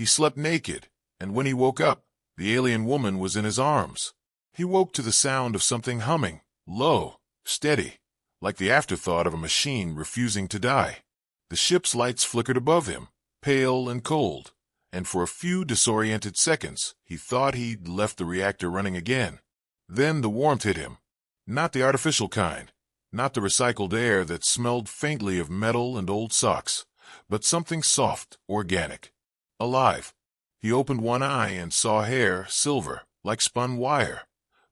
He slept naked, and when he woke up, the alien woman was in his arms. He woke to the sound of something humming, low, steady, like the afterthought of a machine refusing to die. The ship's lights flickered above him, pale and cold, and for a few disoriented seconds, he thought he'd left the reactor running again. Then the warmth hit him. Not the artificial kind, not the recycled air that smelled faintly of metal and old socks, but something soft, organic, alive. He opened one eye and saw hair, silver, like spun wire,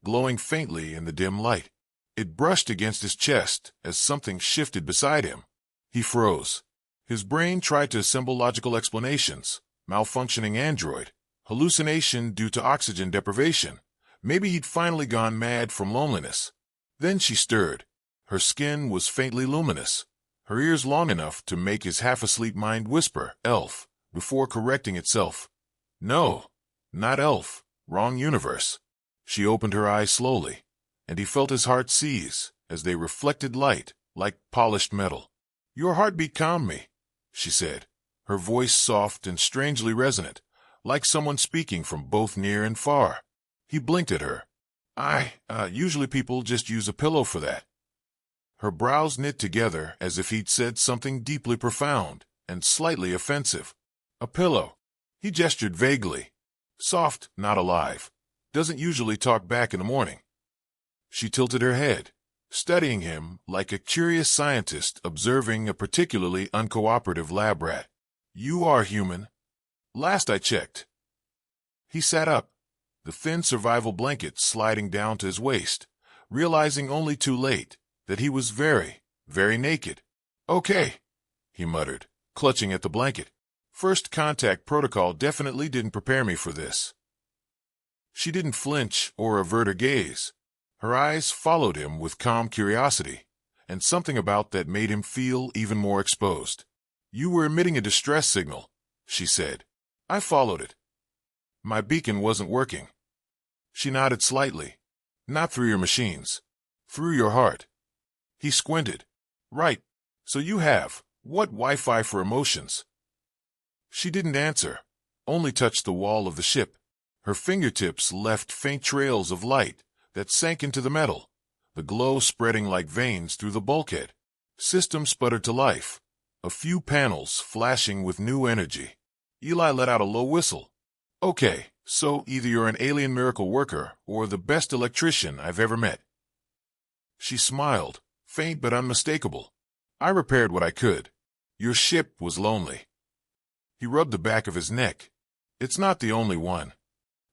glowing faintly in the dim light. It brushed against his chest as something shifted beside him. He froze. His brain tried to assemble logical explanations. Malfunctioning android, hallucination due to oxygen deprivation. Maybe he'd finally gone mad from loneliness. Then she stirred. Her skin was faintly luminous, her ears long enough to make his half-asleep mind whisper, "Elf," before correcting itself. No, not Elf. Wrong universe. She opened her eyes slowly, and he felt his heart seize as they reflected light like polished metal. "Your heartbeat calmed me," she said, her voice soft and strangely resonant, like someone speaking from both near and far. He blinked at her. Usually people just use a pillow for that." Her brows knit together as if he'd said something deeply profound and slightly offensive. "A pillow." He gestured vaguely. "Soft, not alive. Doesn't usually talk back in the morning." She tilted her head, studying him like a curious scientist observing a particularly uncooperative lab rat. "You are human." "Last I checked." He sat up, the thin survival blanket sliding down to his waist, realizing only too late that he was very, very naked. "Okay," he muttered, clutching at the blanket. "First contact protocol definitely didn't prepare me for this." She didn't flinch or avert her gaze. Her eyes followed him with calm curiosity, and something about that made him feel even more exposed. "You were emitting a distress signal," she said. "I followed it. My beacon wasn't working." She nodded slightly. "Not through your machines. Through your heart." He squinted. "Right. So you have, what Wi-Fi for emotions?" She didn't answer, only touched the wall of the ship. Her fingertips left faint trails of light that sank into the metal, the glow spreading like veins through the bulkhead. System sputtered to life, a few panels flashing with new energy. Eli let out a low whistle. "Okay, so either you're an alien miracle worker or the best electrician I've ever met." She smiled, faint but unmistakable. "I repaired what I could. Your ship was lonely." He rubbed the back of his neck. "It's not the only one."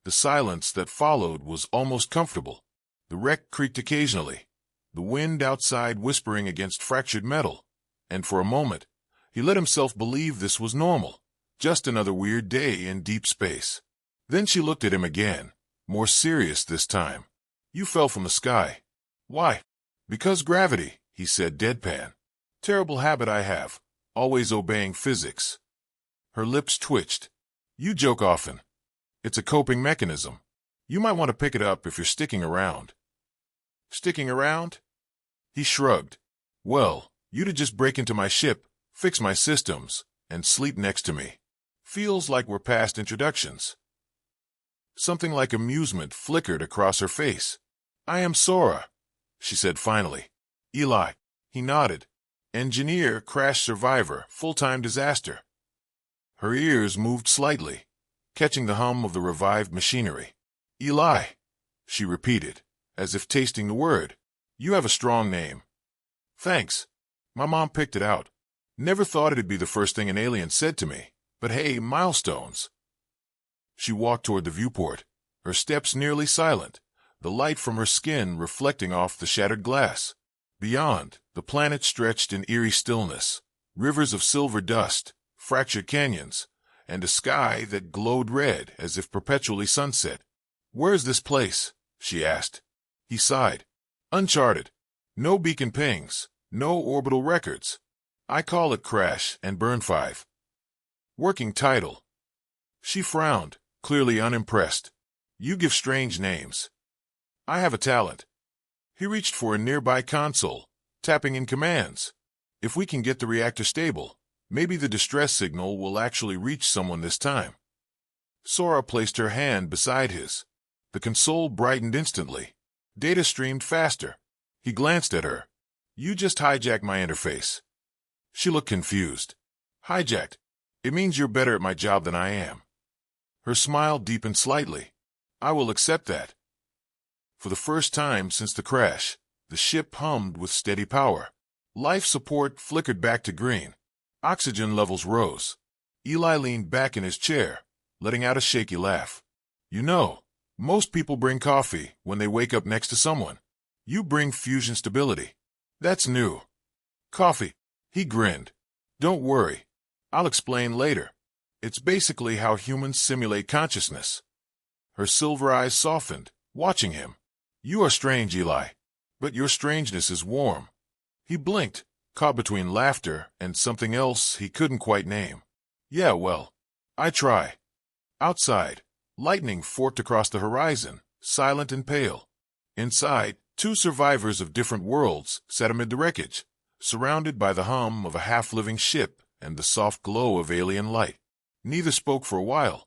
The silence that followed was almost comfortable. The wreck creaked occasionally, the wind outside whispering against fractured metal, and for a moment, he let himself believe this was normal, just another weird day in deep space. Then she looked at him again, more serious this time. "You fell from the sky." "Why?" "Because gravity," he said deadpan. "Terrible habit I have, always obeying physics." Her lips twitched. "You joke often. It's a coping mechanism. You might want to pick it up if you're sticking around." "Sticking around?" He shrugged. "Well, you'd just break into my ship, fix my systems, and sleep next to me. Feels like we're past introductions." Something like amusement flickered across her face. "I am Sora," she said finally. "Eli." He nodded. "Engineer, crash survivor, full-time disaster." Her ears moved slightly, catching the hum of the revived machinery. "Eli," she repeated, as if tasting the word. "You have a strong name." "Thanks. My mom picked it out. Never thought it'd be the first thing an alien said to me, but hey, milestones." She walked toward the viewport, her steps nearly silent, the light from her skin reflecting off the shattered glass. Beyond, the planet stretched in eerie stillness, rivers of silver dust, fractured canyons, and a sky that glowed red as if perpetually sunset. "Where's this place?" she asked. He sighed. "Uncharted. No beacon pings, no orbital records. I call it Crash and Burn 5. Working title." She frowned, clearly unimpressed. "You give strange names." "I have a talent." He reached for a nearby console, tapping in commands. "If we can get the reactor stable, maybe the distress signal will actually reach someone this time." Sora placed her hand beside his. The console brightened instantly. Data streamed faster. He glanced at her. You just hijacked my interface. She looked confused. Hijacked? It means you're better at my job than I am. Her smile deepened slightly. I will accept that. For the first time since the crash, the ship hummed with steady power. Life support flickered back to green. Oxygen levels rose. Eli leaned back in his chair, letting out a shaky laugh. You know, most people bring coffee when they wake up next to someone. You bring fusion stability. That's new. Coffee. He grinned. Don't worry. I'll explain later. It's basically how humans simulate consciousness. Her silver eyes softened, watching him. You are strange, Eli. But your strangeness is warm. He blinked, caught between laughter and something else he couldn't quite name. Yeah, well, I try. Outside, lightning forked across the horizon, silent and pale. Inside, two survivors of different worlds sat amid the wreckage, surrounded by the hum of a half-living ship and the soft glow of alien light. Neither spoke for a while.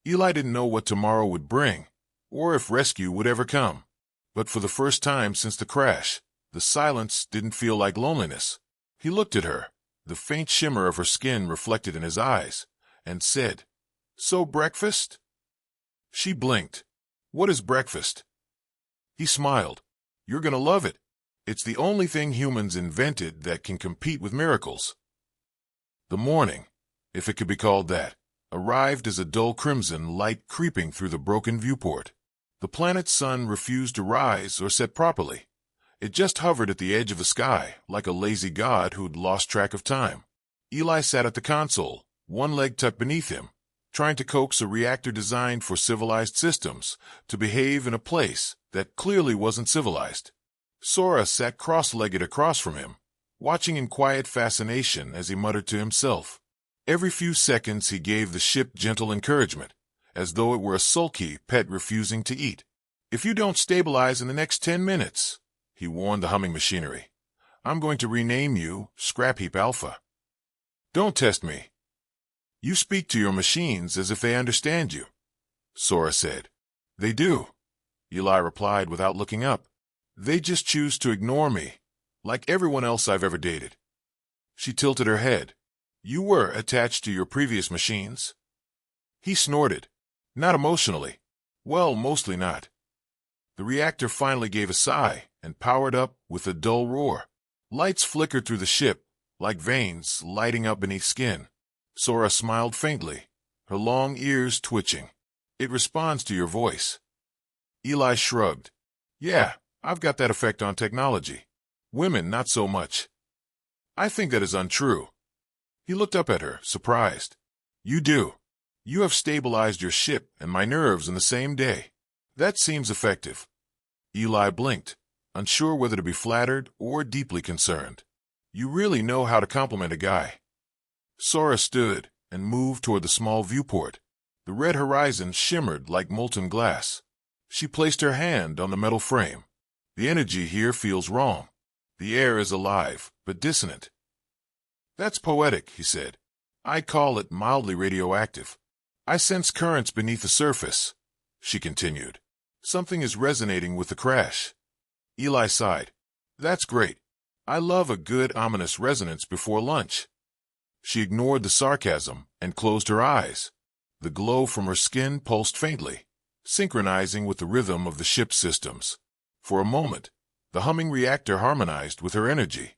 Eli didn't know what tomorrow would bring, or if rescue would ever come. But for the first time since the crash, the silence didn't feel like loneliness. He looked at her, the faint shimmer of her skin reflected in his eyes, and said, So breakfast? She blinked. What is breakfast? He smiled. You're gonna love it. It's the only thing humans invented that can compete with miracles. The morning, if it could be called that, arrived as a dull crimson light creeping through the broken viewport. The planet's sun refused to rise or set properly. It just hovered at the edge of the sky, like a lazy god who'd lost track of time. Eli sat at the console, one leg tucked beneath him, trying to coax a reactor designed for civilized systems to behave in a place that clearly wasn't civilized. Sora sat cross-legged across from him, watching in quiet fascination as he muttered to himself. Every few seconds he gave the ship gentle encouragement, as though it were a sulky pet refusing to eat. If you don't stabilize in the next 10 minutes, he warned the humming machinery, I'm going to rename you Scrap Heap Alpha. Don't test me. You speak to your machines as if they understand you, Sora said. They do, Eli replied without looking up. They just choose to ignore me, like everyone else I've ever dated. She tilted her head. You were attached to your previous machines? He snorted. Not emotionally. Well, mostly not. The reactor finally gave a sigh and powered up with a dull roar. Lights flickered through the ship, like veins lighting up beneath skin. Sora smiled faintly, her long ears twitching. It responds to your voice. Eli shrugged. Yeah, I've got that effect on technology. Women, not so much. I think that is untrue. He looked up at her, surprised. You do. You have stabilized your ship and my nerves in the same day. That seems effective. Eli blinked, unsure whether to be flattered or deeply concerned. You really know how to compliment a guy. Sora stood and moved toward the small viewport. The red horizon shimmered like molten glass. She placed her hand on the metal frame. The energy here feels wrong. The air is alive, but dissonant. That's poetic, he said. I call it mildly radioactive. I sense currents beneath the surface, she continued. Something is resonating with the crash. Eli sighed. That's great. I love a good ominous resonance before lunch. She ignored the sarcasm and closed her eyes. The glow from her skin pulsed faintly, synchronizing with the rhythm of the ship's systems. For a moment, the humming reactor harmonized with her energy,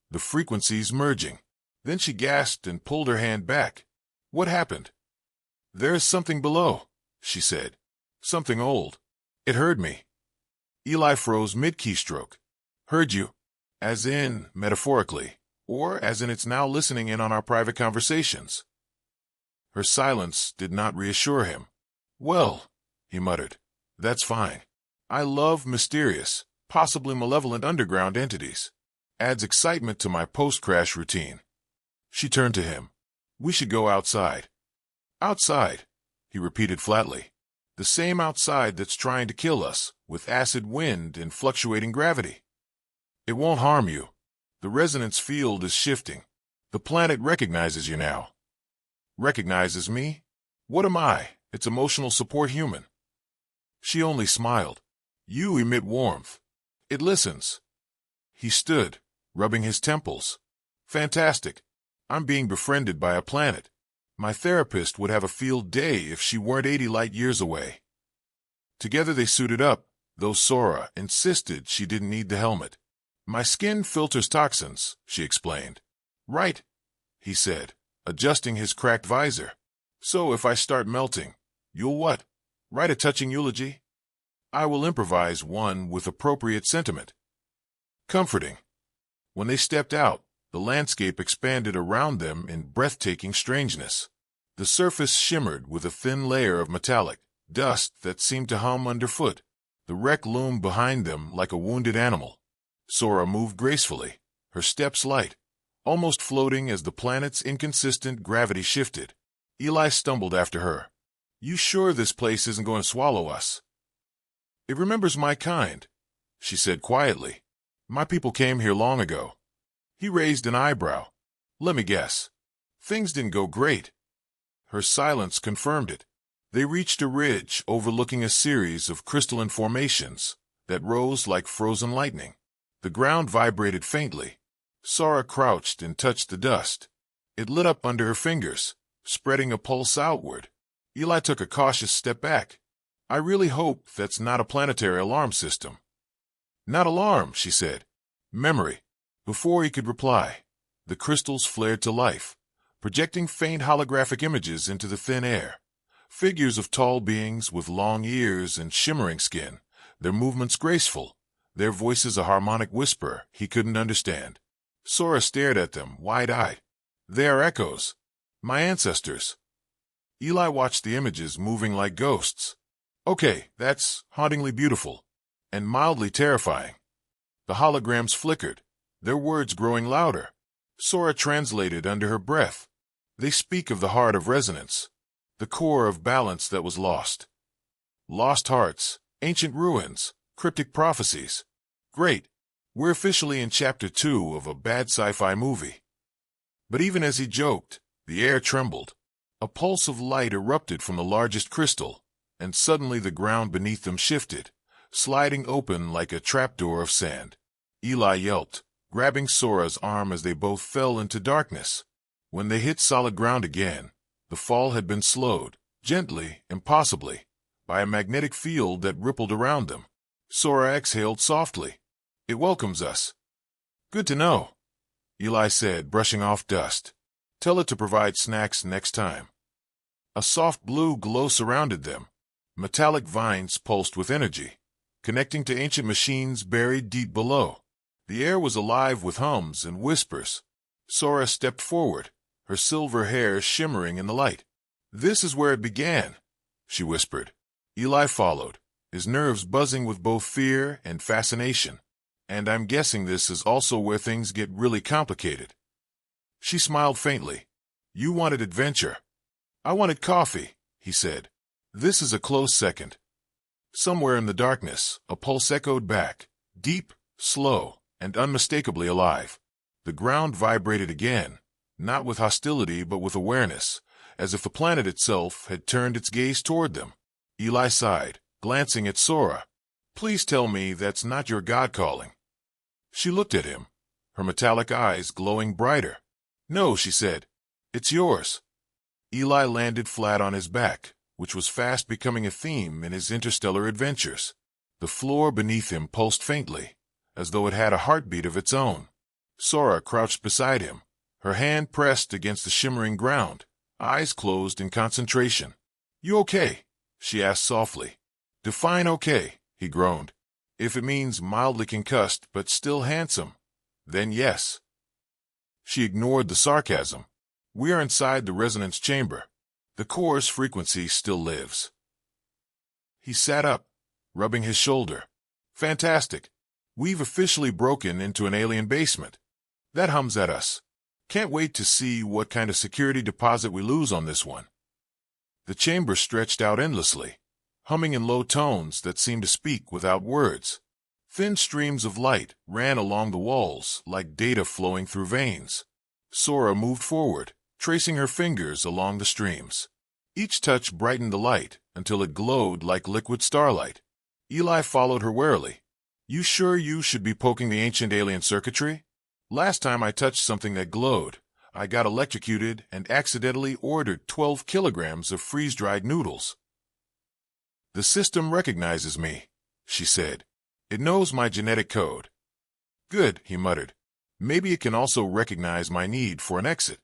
the frequencies merging. Then she gasped and pulled her hand back. What happened? There is something below, she said. Something old. It heard me. Eli froze mid-keystroke. Heard you? As in, metaphorically, or as in it's now listening in on our private conversations. Her silence did not reassure him. Well, he muttered, that's fine. I love mysterious, possibly malevolent underground entities. Adds excitement to my post-crash routine. She turned to him. We should go outside. Outside, he repeated flatly. The same outside that's trying to kill us, with acid wind and fluctuating gravity. It won't harm you. The resonance field is shifting. The planet recognizes you now. Recognizes me? What am I, It's emotional support human. She only smiled. You emit warmth. It listens. He stood, rubbing his temples. Fantastic. I'm being befriended by a planet. My therapist would have a field day if she weren't 80 light years away. Together they suited up, though Sora insisted she didn't need the helmet. My skin filters toxins, she explained. Right, he said, adjusting his cracked visor. So if I start melting, you'll what? Write a touching eulogy? I will improvise one with appropriate sentiment. Comforting. When they stepped out, the landscape expanded around them in breathtaking strangeness. The surface shimmered with a thin layer of metallic dust that seemed to hum underfoot. The wreck loomed behind them like a wounded animal. Sora moved gracefully, her steps light, almost floating as the planet's inconsistent gravity shifted. Eli stumbled after her. You sure this place isn't going to swallow us? It remembers my kind, she said quietly. My people came here long ago. He raised an eyebrow. Let me guess. Things didn't go great. Her silence confirmed it. They reached a ridge overlooking a series of crystalline formations that rose like frozen lightning. The ground vibrated faintly. Sora crouched and touched the dust. It lit up under her fingers, spreading a pulse outward. Eli took a cautious step back. I really hope that's not a planetary alarm system. Not alarm, she said. Memory. Before he could reply, the crystals flared to life, projecting faint holographic images into the thin air. Figures of tall beings with long ears and shimmering skin, their movements graceful, their voices a harmonic whisper he couldn't understand. Sora stared at them, wide-eyed. They are echoes. My ancestors. Eli watched the images moving like ghosts. Okay, that's hauntingly beautiful. And mildly terrifying. The holograms flickered, their words growing louder. Sora translated under her breath. They speak of the heart of resonance, the core of balance that was lost. Lost hearts, ancient ruins, cryptic prophecies. Great. We're officially in Chapter 2 of a bad sci-fi movie. But even as he joked, the air trembled. A pulse of light erupted from the largest crystal, and suddenly the ground beneath them shifted, sliding open like a trapdoor of sand. Eli yelped, grabbing Sora's arm as they both fell into darkness. When they hit solid ground again, the fall had been slowed, gently, impossibly, by a magnetic field that rippled around them. Sora exhaled softly. It welcomes us. Good to know, Eli said, brushing off dust. Tell it to provide snacks next time. A soft blue glow surrounded them. Metallic vines pulsed with energy, connecting to ancient machines buried deep below. The air was alive with hums and whispers. Sora stepped forward, her silver hair shimmering in the light. This is where it began, she whispered. Eli followed, his nerves buzzing with both fear and fascination. And I'm guessing this is also where things get really complicated. She smiled faintly. You wanted adventure. I wanted coffee, he said. This is a close second. Somewhere in the darkness, a pulse echoed back, deep, slow, and unmistakably alive. The ground vibrated again, not with hostility but with awareness, as if the planet itself had turned its gaze toward them. Eli sighed, glancing at Sora. Please tell me that's not your God calling. She looked at him, her metallic eyes glowing brighter. No, she said. It's yours. Eli landed flat on his back, which was fast becoming a theme in his interstellar adventures. The floor beneath him pulsed faintly, as though it had a heartbeat of its own. Sora crouched beside him, her hand pressed against the shimmering ground, eyes closed in concentration. You okay? She asked softly. Define okay, he groaned. If it means mildly concussed but still handsome, then yes. She ignored the sarcasm. We are inside the resonance chamber. The core's frequency still lives. He sat up, rubbing his shoulder. Fantastic. We've officially broken into an alien basement. That hums at us. Can't wait to see what kind of security deposit we lose on this one. The chamber stretched out endlessly, humming in low tones that seemed to speak without words. Thin streams of light ran along the walls like data flowing through veins. Sora moved forward, tracing her fingers along the streams. Each touch brightened the light until it glowed like liquid starlight. Eli followed her warily. You sure you should be poking the ancient alien circuitry? Last time I touched something that glowed, I got electrocuted and accidentally ordered 12 kilograms of freeze-dried noodles. The system recognizes me, she said. It knows my genetic code. Good, he muttered. Maybe it can also recognize my need for an exit.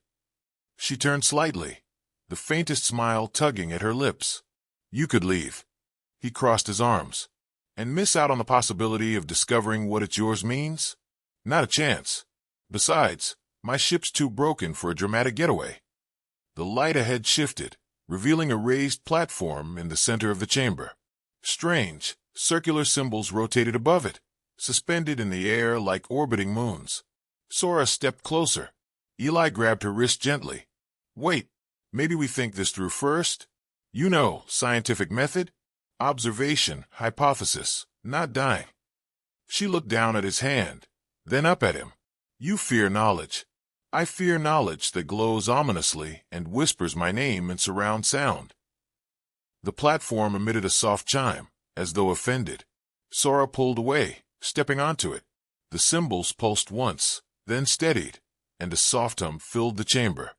She turned slightly, the faintest smile tugging at her lips. You could leave. He crossed his arms. And miss out on the possibility of discovering what it's yours means? Not a chance. Besides, my ship's too broken for a dramatic getaway. The light ahead shifted, revealing a raised platform in the center of the chamber. Strange, circular symbols rotated above it, suspended in the air like orbiting moons. Sora stepped closer. Eli grabbed her wrist gently. Wait, maybe we think this through first? You know, scientific method? Observation, hypothesis, not dying. She looked down at his hand, then up at him. You fear knowledge. I fear knowledge that glows ominously and whispers my name in surround sound. The platform emitted a soft chime, as though offended. Sora pulled away, stepping onto it. The cymbals pulsed once, then steadied, and a soft hum filled the chamber.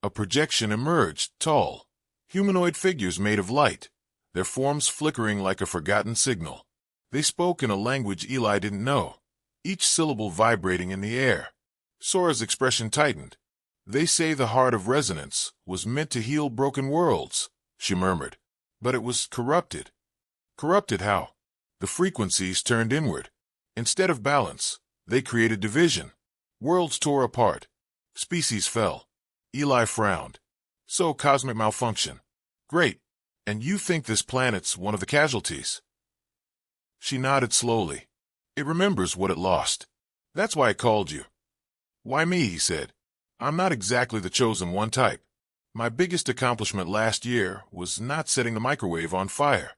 A projection emerged, tall. Humanoid figures made of light, their forms flickering like a forgotten signal. They spoke in a language Eli didn't know, each syllable vibrating in the air. Sora's expression tightened. They say the heart of resonance was meant to heal broken worlds, she murmured. But it was corrupted. Corrupted how? The frequencies turned inward. Instead of balance, they created division. Worlds tore apart. Species fell. Eli frowned. So cosmic malfunction. Great. And you think this planet's one of the casualties? She nodded slowly. It remembers what it lost. That's why I called you. Why me, he said. I'm not exactly the chosen one type. My biggest accomplishment last year was not setting the microwave on fire.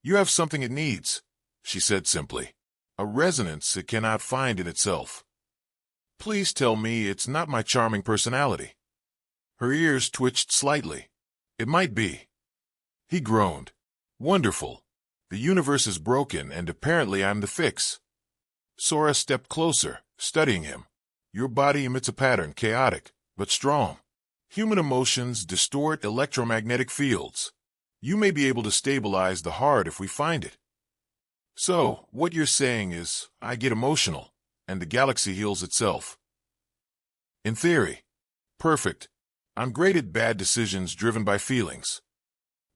You have something it needs, she said simply. A resonance it cannot find in itself. Please tell me it's not my charming personality. Her ears twitched slightly. It might be. He groaned. Wonderful. The universe is broken and apparently I'm the fix. Sora stepped closer, studying him. Your body emits a pattern, chaotic, but strong. Human emotions distort electromagnetic fields. You may be able to stabilize the heart if we find it. So, what you're saying is, I get emotional, and the galaxy heals itself. In theory. Perfect. I'm great at bad decisions driven by feelings.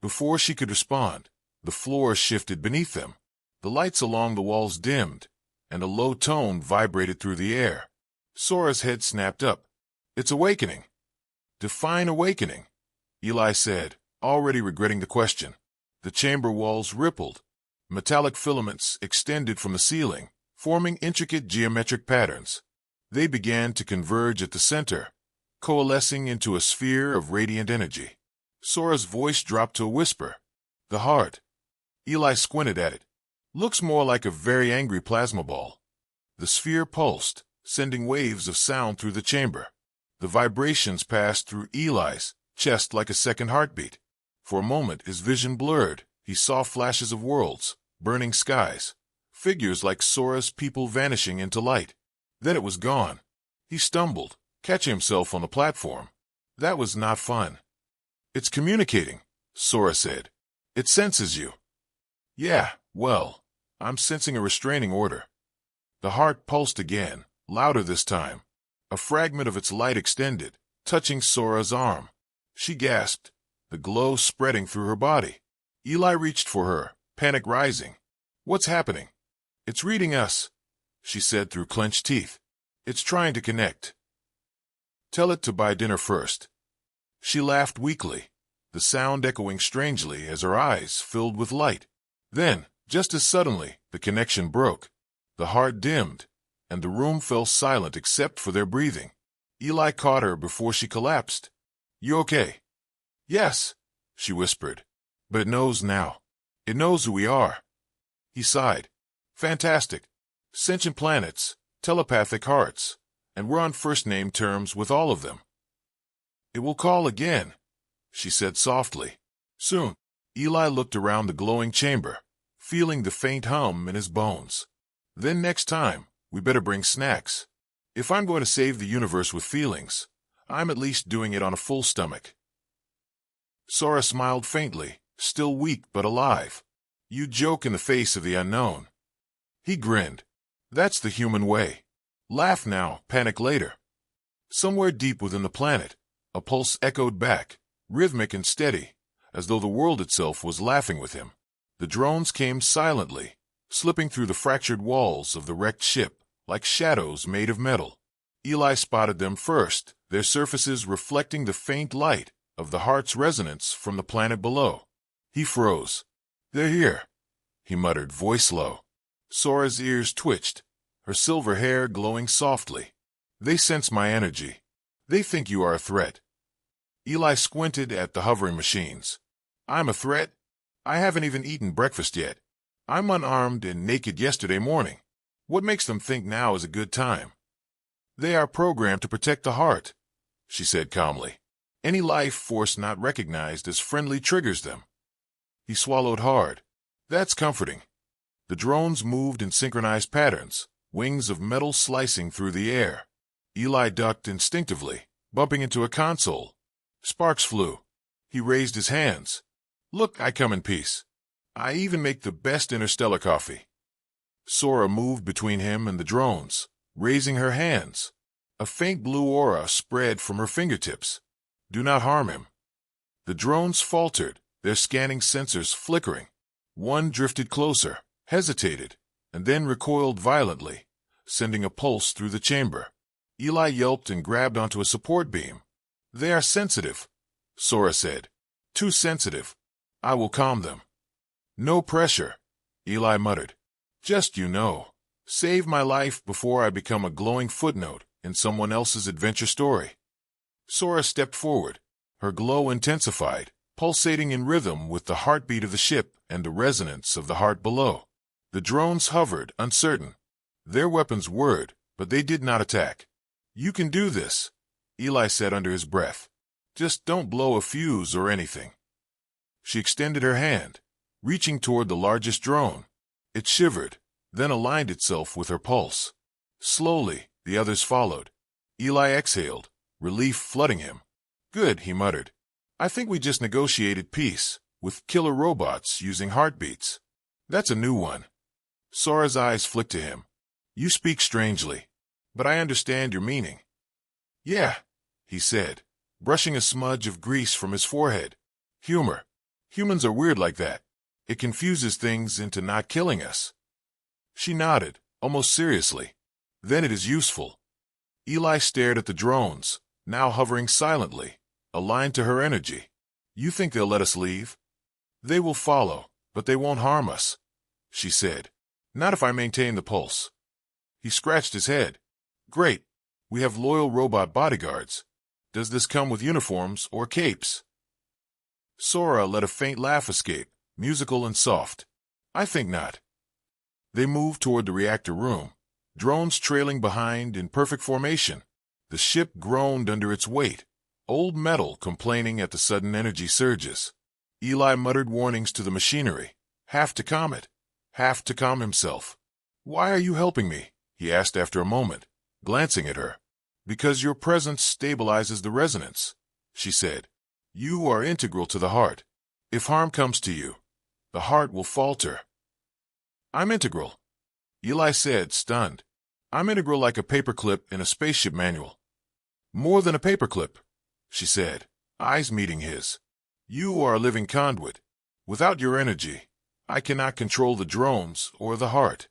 Before she could respond, the floor shifted beneath them. The lights along the walls dimmed, and a low tone vibrated through the air. Sora's head snapped up. It's awakening. Define awakening, Eli said, already regretting the question. The chamber walls rippled. Metallic filaments extended from the ceiling, forming intricate geometric patterns. They began to converge at the center, coalescing into a sphere of radiant energy. Sora's voice dropped to a whisper. The heart. Eli squinted at it. Looks more like a very angry plasma ball. The sphere pulsed, sending waves of sound through the chamber. The vibrations passed through Eli's chest like a second heartbeat. For a moment his vision blurred. He saw flashes of worlds, burning skies, figures like Sora's people vanishing into light. Then it was gone. He stumbled, catching himself on the platform. That was not fun. It's communicating, Sora said. It senses you. Yeah, well, I'm sensing a restraining order. The heart pulsed again, louder this time. A fragment of its light extended, touching Sora's arm. She gasped, the glow spreading through her body. Eli reached for her, panic rising. What's happening? It's reading us, she said through clenched teeth. It's trying to connect. Tell it to buy dinner first. She laughed weakly, the sound echoing strangely as her eyes filled with light. Then, just as suddenly, the connection broke. The heart dimmed, and the room fell silent except for their breathing. Eli caught her before she collapsed. You okay? Yes, she whispered. But it knows now. It knows who we are. He sighed. Fantastic. Sentient planets, telepathic hearts, and we're on first-name terms with all of them. It will call again, she said softly. Soon. Eli looked around the glowing chamber, feeling the faint hum in his bones. Then next time, we better bring snacks. If I'm going to save the universe with feelings, I'm at least doing it on a full stomach. Sora smiled faintly, still weak but alive. You joke in the face of the unknown. He grinned. That's the human way. Laugh now, panic later. Somewhere deep within the planet, a pulse echoed back, rhythmic and steady, as though the world itself was laughing with him. The drones came silently, slipping through the fractured walls of the wrecked ship, like shadows made of metal. Eli spotted them first, their surfaces reflecting the faint light of the heart's resonance from the planet below. He froze. They're here, he muttered, voice low. Sora's ears twitched, her silver hair glowing softly. They sense my energy. They think you are a threat. Eli squinted at the hovering machines. I'm a threat? I haven't even eaten breakfast yet. I'm unarmed and naked yesterday morning. What makes them think now is a good time? They are programmed to protect the heart, she said calmly. Any life force not recognized as friendly triggers them. He swallowed hard. That's comforting. The drones moved in synchronized patterns, wings of metal slicing through the air. Eli ducked instinctively, bumping into a console. Sparks flew. He raised his hands. Look, I come in peace. I even make the best interstellar coffee. Sora moved between him and the drones, raising her hands. A faint blue aura spread from her fingertips. Do not harm him. The drones faltered, their scanning sensors flickering. One drifted closer, hesitated, and then recoiled violently, sending a pulse through the chamber. Eli yelped and grabbed onto a support beam. They are sensitive, Sora said. Too sensitive. I will calm them. No pressure, Eli muttered. Just save my life before I become a glowing footnote in someone else's adventure story. Sora stepped forward. Her glow intensified, pulsating in rhythm with the heartbeat of the ship and the resonance of the heart below. The drones hovered, uncertain. Their weapons whirred, but they did not attack. You can do this, Eli said under his breath. Just don't blow a fuse or anything. She extended her hand, reaching toward the largest drone. It shivered, then aligned itself with her pulse. Slowly, the others followed. Eli exhaled, relief flooding him. Good, he muttered. I think we just negotiated peace, with killer robots using heartbeats. That's a new one. Sora's eyes flicked to him. You speak strangely, but I understand your meaning. Yeah, he said, brushing a smudge of grease from his forehead. Humor. Humans are weird like that. It confuses things into not killing us. She nodded, almost seriously. Then it is useful. Eli stared at the drones, now hovering silently, aligned to her energy. You think they'll let us leave? They will follow, but they won't harm us, she said. Not if I maintain the pulse. He scratched his head. Great. We have loyal robot bodyguards. Does this come with uniforms or capes? Sora let a faint laugh escape, musical and soft. I think not. They moved toward the reactor room, drones trailing behind in perfect formation. The ship groaned under its weight, old metal complaining at the sudden energy surges. Eli muttered warnings to the machinery, half to calm it, half to calm himself. Why are you helping me? He asked after a moment, glancing at her. Because your presence stabilizes the resonance, she said. You are integral to the heart. If harm comes to you, the heart will falter. I'm integral, Eli said, stunned. I'm integral like a paperclip in a spaceship manual. More than a paperclip, she said, eyes meeting his. You are a living conduit. Without your energy, I cannot control the drones or the heart.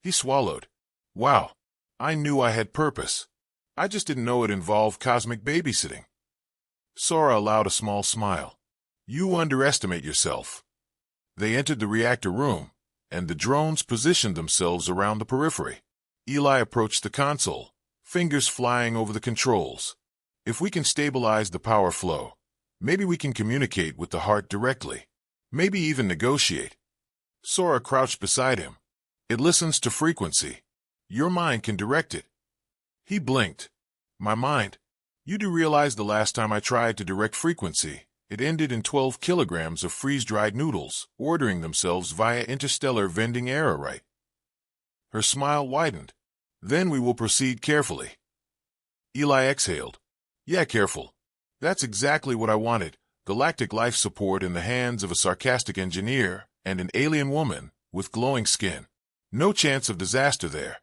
He swallowed. Wow, I knew I had purpose. I just didn't know it involved cosmic babysitting. Sora allowed a small smile. You underestimate yourself. They entered the reactor room, and the drones positioned themselves around the periphery. Eli approached the console, fingers flying over the controls. If we can stabilize the power flow, maybe we can communicate with the heart directly. Maybe even negotiate. Sora crouched beside him. It listens to frequency. Your mind can direct it. He blinked. My mind? You do realize the last time I tried to direct frequency, it ended in 12 kilograms of freeze-dried noodles, ordering themselves via interstellar vending error, right? Her smile widened. Then we will proceed carefully. Eli exhaled. Yeah, careful. That's exactly what I wanted. Galactic life support in the hands of a sarcastic engineer and an alien woman with glowing skin. No chance of disaster there.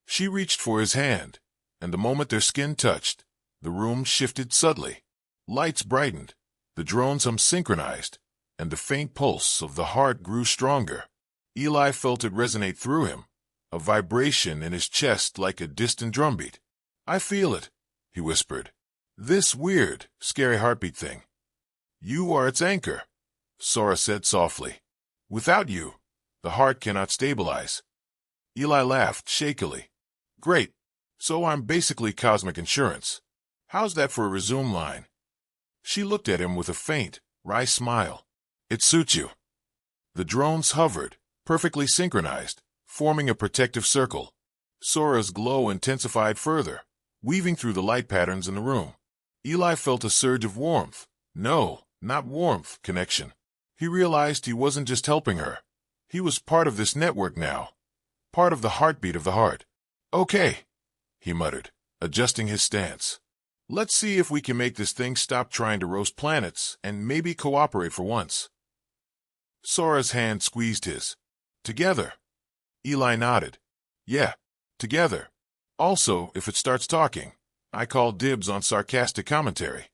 She reached for his hand, and the moment their skin touched, the room shifted subtly. Lights brightened, the drones synchronized, and the faint pulse of the heart grew stronger. Eli felt it resonate through him, a vibration in his chest like a distant drumbeat. I feel it, he whispered. This weird, scary heartbeat thing. You are its anchor, Sora said softly. Without you, the heart cannot stabilize. Eli laughed shakily. Great. So I'm basically cosmic insurance. How's that for a resume line? She looked at him with a faint, wry smile. It suits you. The drones hovered, perfectly synchronized, forming a protective circle. Sora's glow intensified further, weaving through the light patterns in the room. Eli felt a surge of warmth. No, not warmth, connection. He realized he wasn't just helping her. He was part of this network now. Part of the heartbeat of the heart. Okay, he muttered, adjusting his stance. Let's see if we can make this thing stop trying to roast planets and maybe cooperate for once. Sora's hand squeezed his. Together. Eli nodded. Yeah, together. Also, if it starts talking, I call dibs on sarcastic commentary.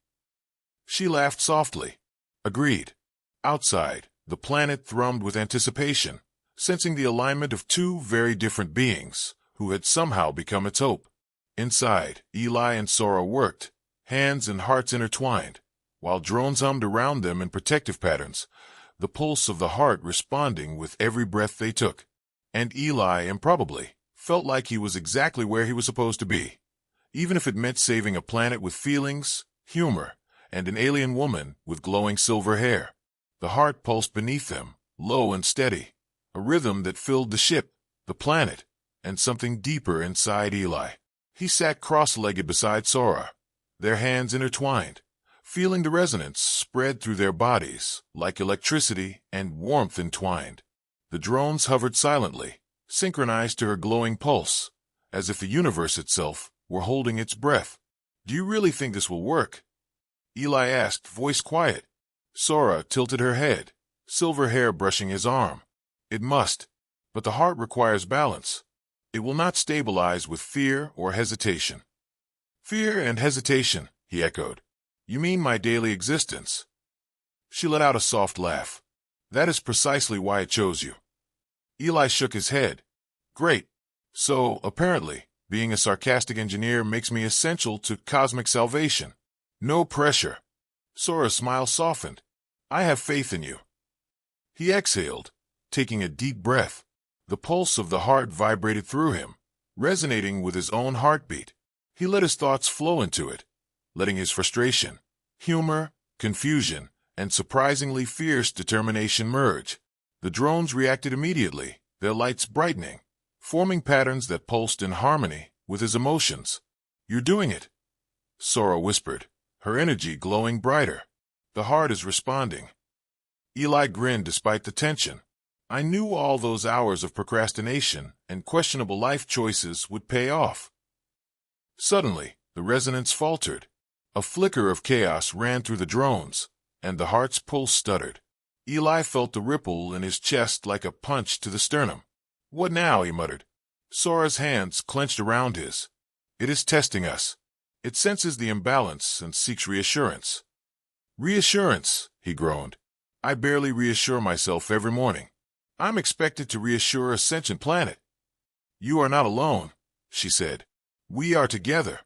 She laughed softly. Agreed. Outside, the planet thrummed with anticipation, sensing the alignment of two very different beings who had somehow become its hope. Inside, Eli and Sora worked, hands and hearts intertwined, while drones hummed around them in protective patterns, the pulse of the heart responding with every breath they took. And Eli, improbably, felt like he was exactly where he was supposed to be, even if it meant saving a planet with feelings, humor, and an alien woman with glowing silver hair. The heart pulsed beneath them, low and steady, a rhythm that filled the ship, the planet, and something deeper inside Eli. He sat cross-legged beside Sora, their hands intertwined, feeling the resonance spread through their bodies like electricity and warmth entwined. The drones hovered silently, synchronized to her glowing pulse, as if the universe itself were holding its breath. Do you really think this will work? Eli asked, voice quiet. Sora tilted her head, silver hair brushing his arm. It must, but the heart requires balance. It will not stabilize with fear or hesitation. Fear and hesitation, he echoed. You mean my daily existence? She let out a soft laugh. That is precisely why it chose you. Eli shook his head. Great. So, apparently, being a sarcastic engineer makes me essential to cosmic salvation. No pressure. Sora's smile softened. I have faith in you. He exhaled, taking a deep breath. The pulse of the heart vibrated through him, resonating with his own heartbeat. He let his thoughts flow into it, letting his frustration, humor, confusion, and surprisingly fierce determination merge. The drones reacted immediately, their lights brightening, forming patterns that pulsed in harmony with his emotions. You're doing it, Sora whispered, her energy glowing brighter. The heart is responding. Eli grinned despite the tension. I knew all those hours of procrastination and questionable life choices would pay off. Suddenly, the resonance faltered. A flicker of chaos ran through the drones, and the heart's pulse stuttered. Eli felt the ripple in his chest like a punch to the sternum. What now? He muttered. Sora's hands clenched around his. It is testing us. It senses the imbalance and seeks reassurance. Reassurance, he groaned. I barely reassure myself every morning. I'm expected to reassure a sentient planet. You are not alone, she said. We are together.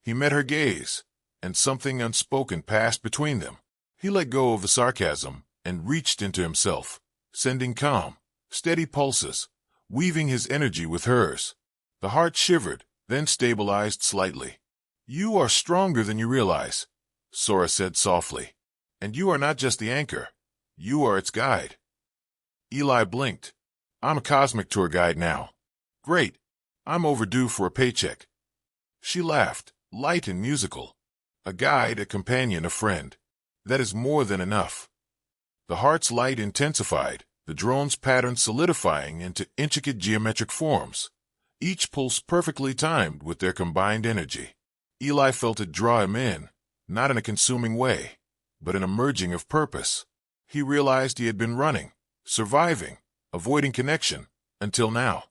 He met her gaze, and something unspoken passed between them. He let go of the sarcasm and reached into himself, sending calm, steady pulses, weaving his energy with hers. The heart shivered, then stabilized slightly. You are stronger than you realize, Sora said softly. And you are not just the anchor. You are its guide. Eli blinked. I'm a cosmic tour guide now. Great. I'm overdue for a paycheck. She laughed, light and musical. A guide, a companion, a friend. That is more than enough. The heart's light intensified, the drone's pattern solidifying into intricate geometric forms, each pulse perfectly timed with their combined energy. Eli felt it draw him in, not in a consuming way, but in a merging of purpose. He realized he had been running, surviving, avoiding connection, until now.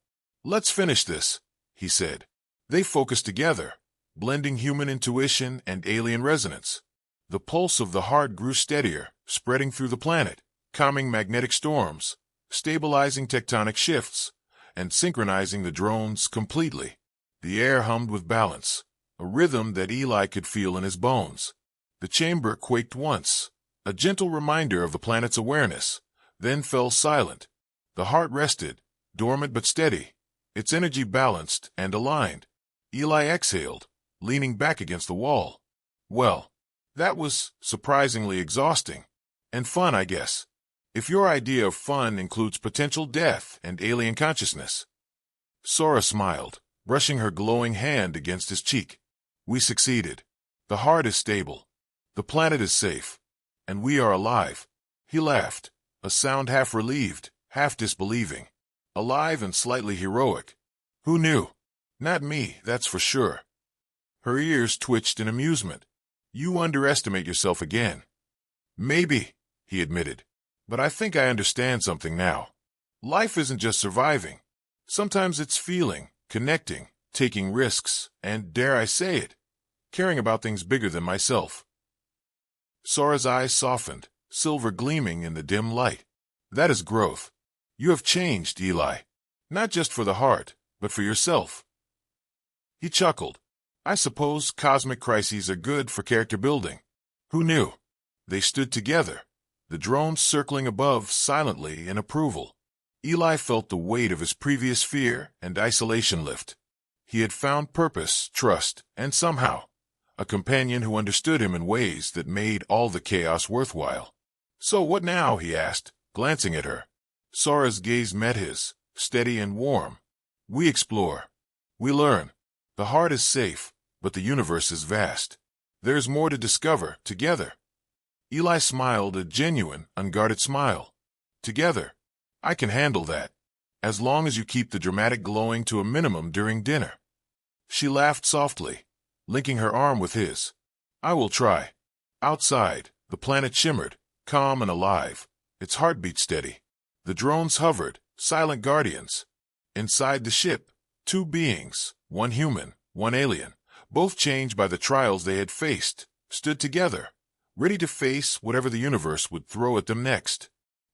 "Let's finish this," he said. They focused together, blending human intuition and alien resonance. The pulse of the heart grew steadier, spreading through the planet, calming magnetic storms, stabilizing tectonic shifts, and synchronizing the drones completely. The air hummed with balance, a rhythm that Eli could feel in his bones. The chamber quaked once, a gentle reminder of the planet's awareness, then fell silent. The heart rested, dormant but steady, its energy balanced and aligned. Eli exhaled, leaning back against the wall. "Well, that was surprisingly exhausting. And fun, I guess. If your idea of fun includes potential death and alien consciousness." Sora smiled, brushing her glowing hand against his cheek. "We succeeded. The heart is stable. The planet is safe. And we are alive." He laughed, a sound half relieved, half disbelieving. Alive and slightly heroic. Who knew? Not me, that's for sure. Her ears twitched in amusement. "You underestimate yourself again." "Maybe," he admitted. "But I think I understand something now. Life isn't just surviving. Sometimes it's feeling, connecting, taking risks, and, dare I say it, caring about things bigger than myself." Sora's eyes softened, silver gleaming in the dim light. "That is growth. You have changed, Eli. Not just for the heart, but for yourself." He chuckled. "I suppose cosmic crises are good for character building." Who knew? They stood together, the drones circling above silently in approval. Eli felt the weight of his previous fear and isolation lift. He had found purpose, trust, and somehow, a companion who understood him in ways that made all the chaos worthwhile. "So what now?" he asked, glancing at her. Sora's gaze met his, steady and warm. "We explore. We learn. The heart is safe, but the universe is vast. There's more to discover, together." Eli smiled, a genuine, unguarded smile. "Together. I can handle that, as long as you keep the dramatic glowing to a minimum during dinner." She laughed softly, linking her arm with his. "I will try." Outside, the planet shimmered, calm and alive, its heartbeat steady. The drones hovered, silent guardians. Inside the ship, two beings, one human, one alien, both changed by the trials they had faced, stood together, ready to face whatever the universe would throw at them next.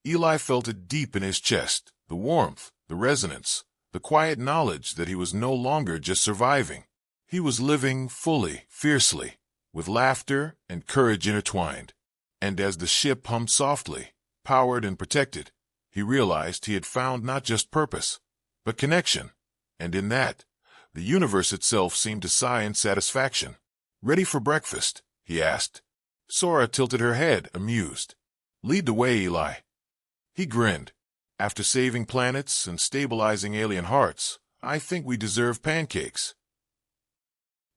Eli felt it deep in his chest, the warmth, the resonance, the quiet knowledge that he was no longer just surviving. He was living fully, fiercely, with laughter and courage intertwined. And as the ship hummed softly, powered and protected, he realized he had found not just purpose, but connection. And in that, the universe itself seemed to sigh in satisfaction. "Ready for breakfast?" he asked. Sora tilted her head, amused. "Lead the way, Eli." He grinned. "After saving planets and stabilizing alien hearts, I think we deserve pancakes."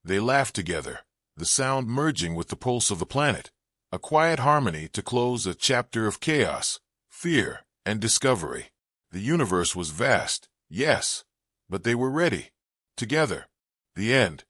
They laughed together, the sound merging with the pulse of the planet, a quiet harmony to close a chapter of chaos, fear, and discovery. The universe was vast, yes, but they were ready. Together. The end.